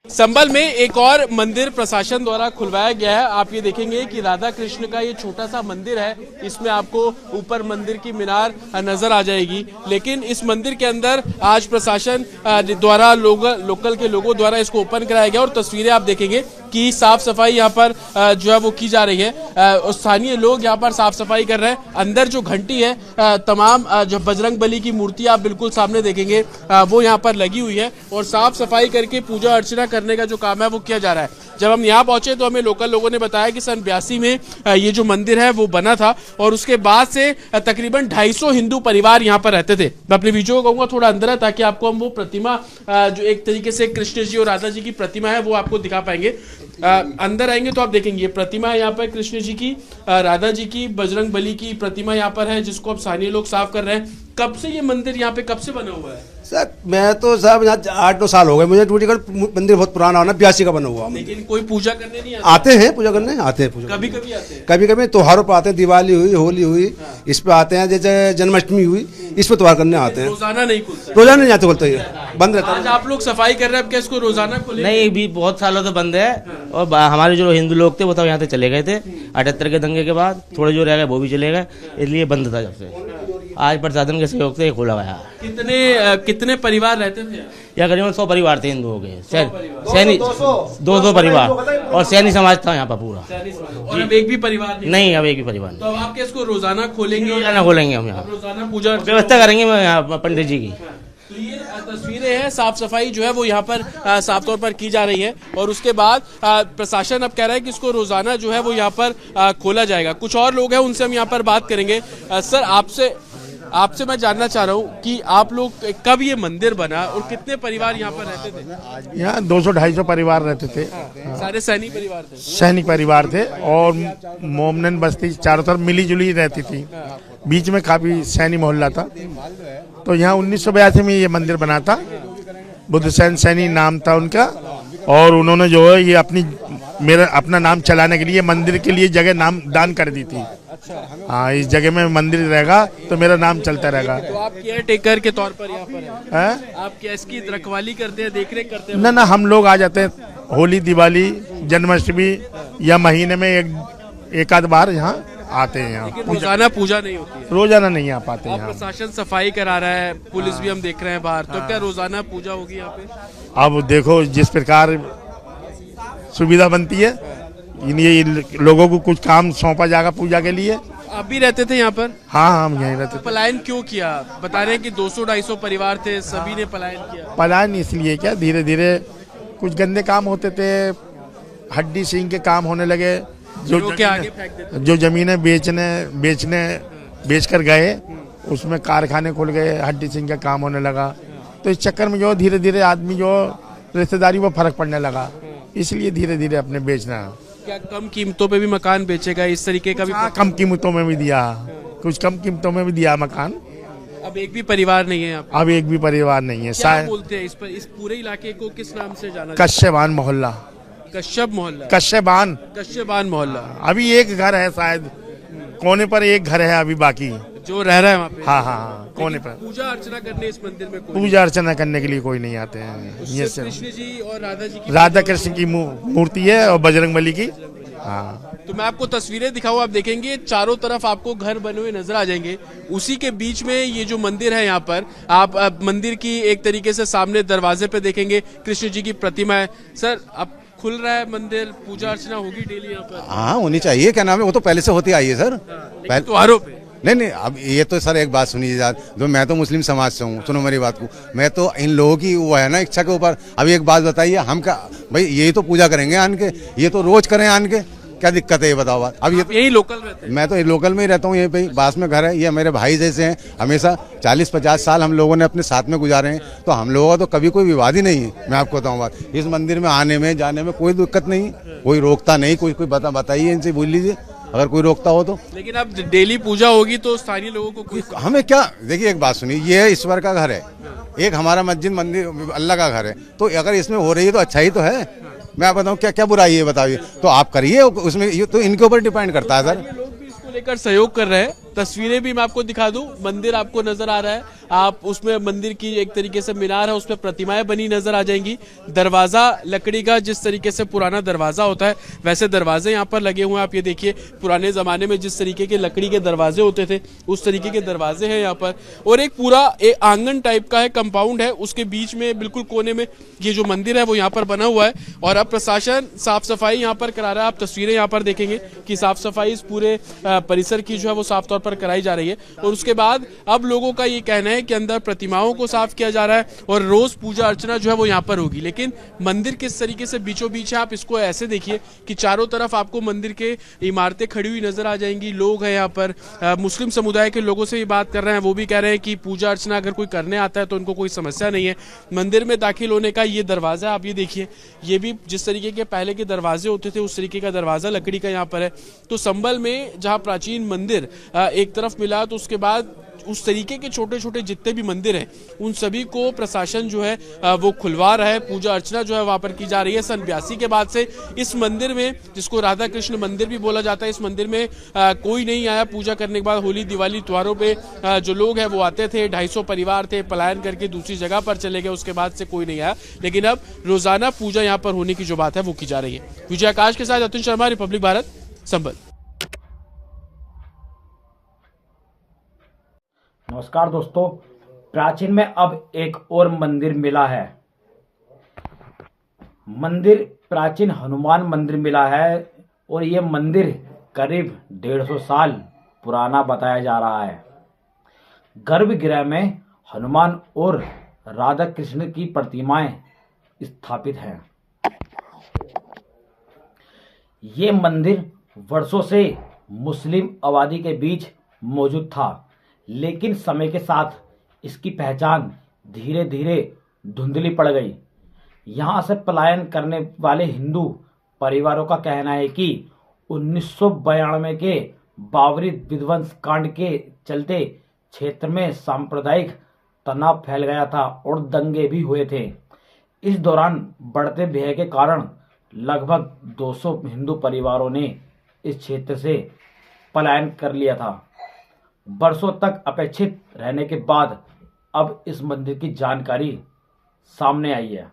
संभल में एक और मंदिर प्रशासन द्वारा खुलवाया गया है। आप ये देखेंगे कि राधा कृष्ण का ये छोटा सा मंदिर है। इसमें आपको ऊपर मंदिर की मीनार नजर आ जाएगी, लेकिन इस मंदिर के अंदर आज प्रशासन द्वारा लोकल के लोगों द्वारा इसको ओपन कराया गया और तस्वीरें आप देखेंगे कि साफ सफाई यहाँ पर जो है वो की जा रही है। स्थानीय लोग यहाँ पर साफ सफाई कर रहे हैं। अंदर जो घंटी है, तमाम जो बजरंग बली की मूर्ति आप बिल्कुल सामने देखेंगे वो यहाँ पर लगी हुई है और साफ सफाई करके पूजा अर्चना करने का जो काम है वो किया जा रहा है। जब हम यहाँ पहुंचे तो हमें लोकल लोगों ने बताया कि सन 82 में ये जो मंदिर है वो बना था और उसके बाद से तकरीबन 250 हिंदू परिवार यहाँ पर रहते थे। मैं अपने वीडियो को कहूँगा थोड़ा अंदर है ताकि आपको हम वो प्रतिमा जो एक तरीके से कृष्ण जी और राधा जी की प्रतिमा है वो आपको दिखा पाएंगे। अंदर आएंगे तो आप देखेंगे ये प्रतिमा है यहाँ पर कृष्ण जी की, राधा जी की, बजरंग बली की प्रतिमा यहाँ पर है जिसको अब स्थानीय लोग साफ कर रहे हैं। कब से ये मंदिर यहाँ पे कब से बना हुआ है? सर मैं तो साहब यहाँ 8-9 साल हो गए मुझे। टूटीगढ़ मंदिर बहुत पुराना होना, 82 का बना हुआ। लेकिन कोई पूजा करने नहीं आते हैं पूजा करने, आते हैं पूजा कभी कभी आते हैं, कभी कभी त्योहारों पर आते हैं। दिवाली हुई, होली हुई, इस पे आते हैं। जैसे जन्माष्टमी हुई, इस पे त्योहार करने आते हैं। रोजाना नहीं खुलता? रोजाना नहीं आते, बोलते बंद रहता है। आज आप लोग सफाई कर रहे हैं, अब क्या इसको रोजाना खोले? नहीं, भी बहुत सालों से बंद है। और हमारे जो हिंदू लोग थे वो तो यहाँ से चले गए थे 78 के दंगे के बाद। थोड़े जो रह गए वो भी चले गए, इसलिए बंद था। जब से आज प्रशासन के सहयोग से खोला गया। कितने परिवार रहते थे यहाँ? करीबन 100 परिवार थे हिंदुओं के, सैनी 200 परिवार और सैनी समाज था यहाँ पर पूरा। और अब एक भी परिवार नहीं, अब एक भी परिवार नहीं। तो अब आप क्या इसको रोजाना खोलेंगे? रोजाना खोलेंगे हम यहाँ, रोजाना पूजा व्यवस्था करेंगे यहाँ पंडित जी की। तो ये तस्वीरें हैं, साफ सफाई जो है वो यहाँ पर साफ तौर पर की जा रही है और उसके बाद प्रशासन अब कह रहा है कि इसको रोजाना जो है वो यहाँ पर खोला जाएगा। कुछ और लोग हैं, उनसे हम यहाँ पर बात करेंगे। सर आपसे मैं जानना चाह रहा हूँ कि आप लोग कब ये मंदिर बना और कितने परिवार यहाँ पर रहते थे? यहाँ 200-250 परिवार रहते थे। सारे सैनिक परिवार थे? सैनिक परिवार थे और मोमनन बस्ती चारों तरफ मिली जुली रहती थी। बीच में काफी सैनी मोहल्ला था। तो यहाँ 1982 में ये मंदिर बना था। बुद्ध सैन सैनी नाम था उनका और उन्होंने जो है ये अपना नाम चलाने के लिए मंदिर के लिए जगह नाम दान कर दी थी। हाँ, इस जगह में मंदिर रहेगा तो मेरा नाम चलता रहेगा। तो आप केयर टेकर के तौर पर यहाँ पर हैं? आप क्या इसकी रखवाली करते हैं, देखरेख करते हैं? ना, हम लोग आ जाते हैं होली, दिवाली, जन्माष्टमी या महीने में एक आध बार यहाँ आते हैं। यहाँ रोजाना पूजा नहीं होती है? रोजाना नहीं आ पाते यहाँ। प्रशासन सफाई करा रहा है, पुलिस भी हम देख रहे हैं बाहर, तो क्या रोजाना पूजा होगी यहाँ पे? अब देखो जिस प्रकार सुविधा बनती है, ये लोगों को कुछ काम सौंपा जाएगा पूजा के लिए। आप भी रहते थे यहाँ पर? हाँ, हम यहीं रहते थे। पलायन क्यों किया? बता रहे हैं कि 200-250 परिवार थे, सभी ने पलायन किया। पलायन इसलिए क्या, धीरे धीरे कुछ गंदे काम होते थे, हड्डी सींग के काम होने लगे। जो जमीनें बेच कर गए उसमें कारखाने खुल गए, हड्डी सिंह का काम होने लगा। तो इस चक्कर में जो धीरे धीरे आदमी जो रिश्तेदारी वो फर्क पड़ने लगा, इसलिए धीरे धीरे अपने बेचना। क्या कम कीमतों पे भी मकान बेचेगा? इस तरीके का भी? कम कीमतों में भी दिया, कुछ कम कीमतों में भी दिया मकान। अब एक भी परिवार नहीं है? अब एक भी परिवार नहीं है। क्या बोलते हैं इस पर? इस पूरे इलाके को किस नाम से जाना? कश्यबान मोहल्ला। कश्यप मोहल्ला? कश्यबान मोहल्ला। अभी एक घर है शायद, कोने पर एक घर है अभी बाकी जो रह रहा है वहाँ पे। हाँ, कोने पर। पूजा अर्चना करने इस मंदिर में पूजा अर्चना करने के लिए कोई नहीं आते हैं। ये कृष्ण जी और राधा जी की, राधा कृष्ण की मूर्ति है और बजरंग बली की। हाँ, तो मैं आपको तस्वीरें दिखाऊं, आप देखेंगे चारों तरफ आपको घर बने हुए नजर आ जाएंगे। उसी के बीच में ये जो मंदिर है यहाँ पर आप मंदिर की एक तरीके से सामने दरवाजे पे देखेंगे कृष्ण जी की प्रतिमा है। सर अब खुल रहा है मंदिर, पूजा अर्चना होगी डेली यहाँ पर? हाँ, होनी चाहिए। क्या नाम है, वो तो पहले से होती आई है सर। त्योहारों पे नहीं, अब ये तो सर एक बात सुनिए यार, जो मैं तो मुस्लिम समाज से हूँ, सुनो मेरी बात को। मैं तो इन लोगों की वो है ना इच्छा के ऊपर। अब एक बात बताइए, हम क्या भाई ये तो पूजा करेंगे आन के, ये तो रोज करें आन के, क्या दिक्कत है ये बताओ बात। अब ये यही लोकल रहते हैं? मैं तो लोकल में ही रहता हूँ, यहीं पे पास में घर है। ये मेरे भाई जैसे हैं, हमेशा 40-50 साल हम लोगों ने अपने साथ में गुजारे हैं। तो हम लोगों का तो कभी कोई विवाद ही नहीं है। मैं आपको बताऊँ बात, इस मंदिर में आने में जाने में कोई दिक्कत नहीं, कोई रोकता नहीं। कोई बताइए इनसे, बोल लीजिए अगर कोई रोकता हो तो। लेकिन अब डेली पूजा होगी तो स्थानीय लोगों को हमें क्या, देखिए एक बात सुनिए, ये ईश्वर का घर है, एक हमारा मस्जिद मंदिर अल्लाह का घर है। तो अगर इसमें हो रही है तो अच्छा ही तो है। मैं आप बताऊँ क्या बुराई है बताइए, तो आप करिए उसमें। ये तो इनके ऊपर डिपेंड करता है सर। लोग भी इसको लेकर सहयोग कर रहे हैं तस्वीरें भी मैं आपको दिखा दूं। मंदिर आपको नजर आ रहा है, आप उसमें मंदिर की एक तरीके से मीनार है, उसमें प्रतिमाएं बनी नजर आ जाएंगी। दरवाजा लकड़ी का, जिस तरीके से पुराना दरवाजा होता है वैसे दरवाजे यहाँ पर लगे हुए हैं। आप ये देखिए, पुराने जमाने में जिस तरीके के लकड़ी के दरवाजे होते थे उस तरीके के दरवाजे हैं यहाँ पर। और एक पूरा एक आंगन टाइप का है, कंपाउंड है, उसके बीच में बिल्कुल कोने में ये जो मंदिर है वो यहाँ पर बना हुआ है। और अब प्रशासन साफ सफाई यहाँ पर करा रहा है। आप तस्वीरें यहाँ पर देखेंगे कि साफ सफाई इस पूरे परिसर की जो है वो साफ तौर पर कराई जा रही है। और उसके बाद अब लोगों का ये कहना है कि अंदर प्रतिमाओं को साफ किया जा रहा है और रोज पूजा अर्चना जो है वो यहाँ पर होगी। लेकिन मंदिर किस तरीके से बीचों बीच है, आप इसको ऐसे देखिए कि चारों तरफ आपको मंदिर के इमारतें खड़ी हुई नजर आ जाएंगी। लोग हैं यहाँ पर, मुस्लिम समुदाय के लोगों से भी बात कर रहे हैं, वो भी कह रहे हैं कि पूजा अर्चना अगर कोई करने आता है तो उनको कोई समस्या नहीं है। मंदिर में दाखिल होने का ये दरवाजा आप ये देखिए, ये भी जिस तरीके के पहले के दरवाजे होते थे उस तरीके का दरवाजा लकड़ी का यहाँ पर है। तो संभल में जहाँ प्राचीन मंदिर एक तरफ मिला, तो उसके बाद उस तरीके के छोटे छोटे जितने भी मंदिर हैं उन सभी को प्रशासन जो है वो खुलवा रहा है। पूजा अर्चना जो है वहां पर की जा रही है। सन 82 के बाद से इस मंदिर में, जिसको राधा कृष्ण मंदिर भी बोला जाता है, इस मंदिर में कोई नहीं आया पूजा करने के बाद। होली दिवाली त्योहारों पे जो लोग हैं वो आते थे, 250 परिवार थे, पलायन करके दूसरी जगह पर चले गए, उसके बाद से कोई नहीं आया। लेकिन अब रोजाना पूजा यहाँ पर होने की जो बात है वो की जा रही है। विजय आकाश के साथ अतुल शर्मा, रिपब्लिक भारत, संभल। नमस्कार दोस्तों, प्राचीन में अब एक और मंदिर मिला है। मंदिर प्राचीन हनुमान मंदिर मिला है और ये मंदिर करीब 150 साल पुराना बताया जा रहा है। गर्भगृह में हनुमान और राधा कृष्ण की प्रतिमाएं स्थापित हैं। ये मंदिर वर्षों से मुस्लिम आबादी के बीच मौजूद था, लेकिन समय के साथ इसकी पहचान धीरे धीरे धुंधली पड़ गई। यहाँ से पलायन करने वाले हिंदू परिवारों का कहना है कि 1992 के बाबरी विध्वंस कांड के चलते क्षेत्र में सांप्रदायिक तनाव फैल गया था और दंगे भी हुए थे। इस दौरान बढ़ते भय के कारण लगभग 200 हिंदू परिवारों ने इस क्षेत्र से पलायन कर लिया था। वर्षों तक अपेक्षित रहने के बाद अब इस मंदिर की जानकारी सामने आई है।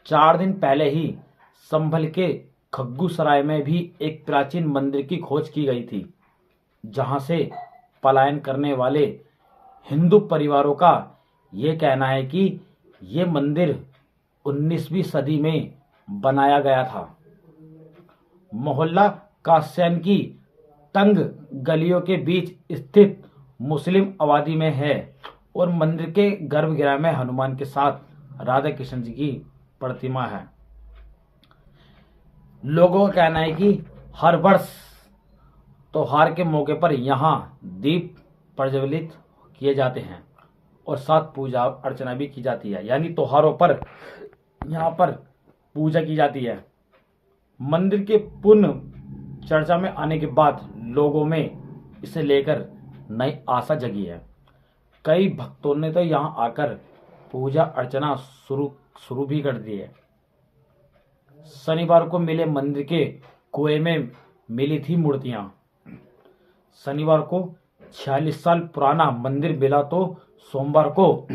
4 दिन पहले ही संभल के खग्गूसराय में भी एक प्राचीन मंदिर की खोज की गई थी, जहां से पलायन करने वाले हिंदू परिवारों का ये कहना है कि ये मंदिर 19वीं सदी में बनाया गया था। मोहल्ला कासैन की तंग गलियों के बीच स्थित मुस्लिम आबादी में है और मंदिर के गर्भगृह में हनुमान के साथ राधा कृष्ण जी की प्रतिमा है। लोगों का कहना है कि हर वर्ष त्योहार के मौके पर यहाँ दीप प्रज्वलित किए जाते हैं और साथ पूजा अर्चना भी की जाती है, यानी त्योहारों पर यहाँ पर पूजा की जाती है। मंदिर के पुनः चर्चा में आने के बाद लोगों में इसे लेकर नई आशा जगी है। कई भक्तों ने तो यहाँ आकर पूजा अर्चना शुरू भी कर दी है। शनिवार को मिले मंदिर के कुएं में मिली थी मूर्तियां। शनिवार को 46 साल पुराना मंदिर मिला, तो सोमवार को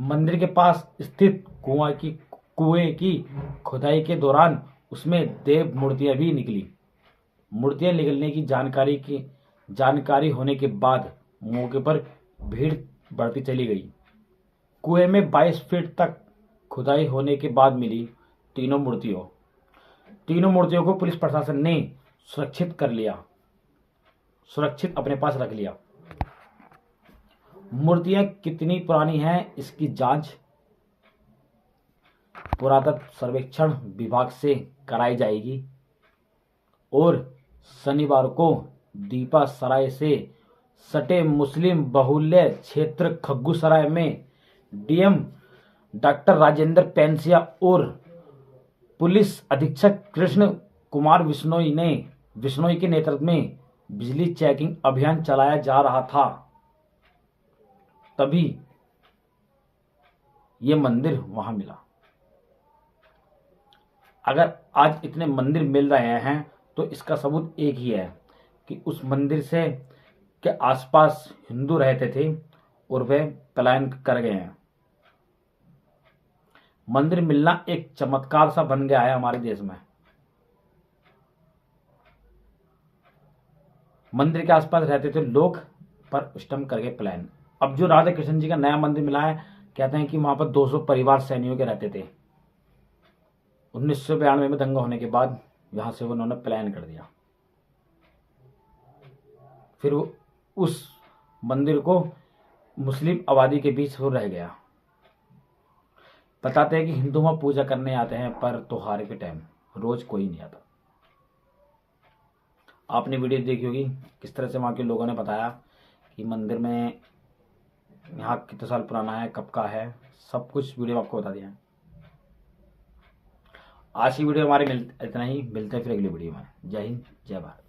मंदिर के पास स्थित कुएं की खुदाई के दौरान उसमें देव मूर्तियां भी निकली। मूर्तियां निकलने की जानकारी होने के बाद मौके पर भीड़ बढ़ती चली गई। कुएं में 22 फीट तक खुदाई होने के बाद मिली तीनों मूर्तियों को पुलिस प्रशासन ने सुरक्षित अपने पास रख लिया। मूर्तियां कितनी पुरानी हैं, इसकी जांच पुरातत्व सर्वेक्षण विभाग से कराई जाएगी और शनिवार को दीपा सराय से सटे मुस्लिम बहुल्य क्षेत्र खग्गूसराय में डीएम डॉक्टर राजेंद्र पेंसिया और पुलिस अधीक्षक कृष्ण कुमार बिश्नोई के नेतृत्व में बिजली चेकिंग अभियान चलाया जा रहा था। तभी ये मंदिर वहां मिला। अगर आज इतने मंदिर मिल रहे हैं तो इसका सबूत एक ही है कि उस मंदिर से के आसपास हिंदू रहते थे और वे पलायन कर गए हैं। मंदिर मिलना एक चमत्कार सा बन गया है हमारे देश में। मंदिर के आसपास रहते थे लोग, पर उस टाइम कर गए पलायन। अब जो राधा कृष्ण जी का नया मंदिर मिला है, कहते हैं कि वहां पर 200 परिवार सैनियों के रहते थे। 1992 में दंगा होने के बाद यहां से उन्होंने पलायन कर दिया। फिर उस मंदिर को मुस्लिम आबादी के बीच वो रह गया। बताते हैं कि हिंदू वहां पूजा करने आते हैं, पर त्योहार के टाइम रोज कोई नहीं आता। आपने वीडियो देखी होगी किस तरह से वहां के लोगों ने बताया कि मंदिर में यहाँ कितने साल पुराना है, कब का है, सब कुछ वीडियो में आपको बता दिया है। आज की वीडियो हमारे इतना ही, मिलते हैं फिर अगली वीडियो में। जय हिंद, जय भारत।